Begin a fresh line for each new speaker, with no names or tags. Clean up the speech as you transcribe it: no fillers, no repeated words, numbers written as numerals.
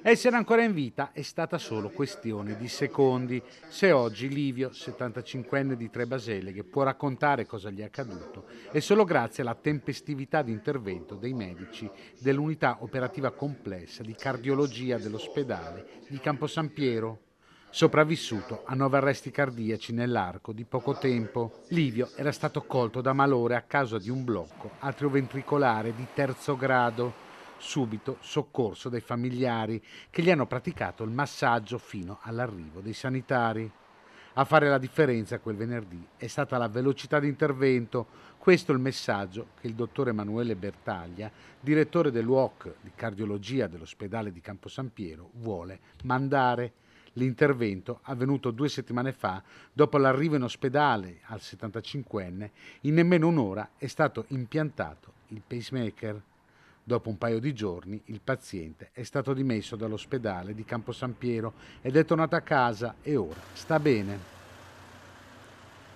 Essere ancora in vita è stata solo questione di secondi. Se oggi Livio, 75enne di Trebaseleghe, può raccontare cosa gli è accaduto, è solo grazie alla tempestività di intervento dei medici dell'unità operativa complessa di cardiologia dell'ospedale di Camposampiero, sopravvissuto a 9 arresti cardiaci nell'arco di poco tempo. Livio era stato colto da malore a causa di un blocco atrioventricolare di terzo grado. Subito soccorso dai familiari che gli hanno praticato il massaggio fino all'arrivo dei sanitari. A fare la differenza quel venerdì è stata la velocità di intervento. Questo è il messaggio che il dottor Emanuele Bertaglia, direttore dell'UOC di cardiologia dell'ospedale di Camposampiero, vuole mandare. L'intervento, avvenuto 2 settimane fa, dopo l'arrivo in ospedale al 75enne, in nemmeno un'ora è stato impiantato il pacemaker. Dopo un paio di giorni il paziente è stato dimesso dall'ospedale di Camposampiero ed è tornato a casa e ora sta bene.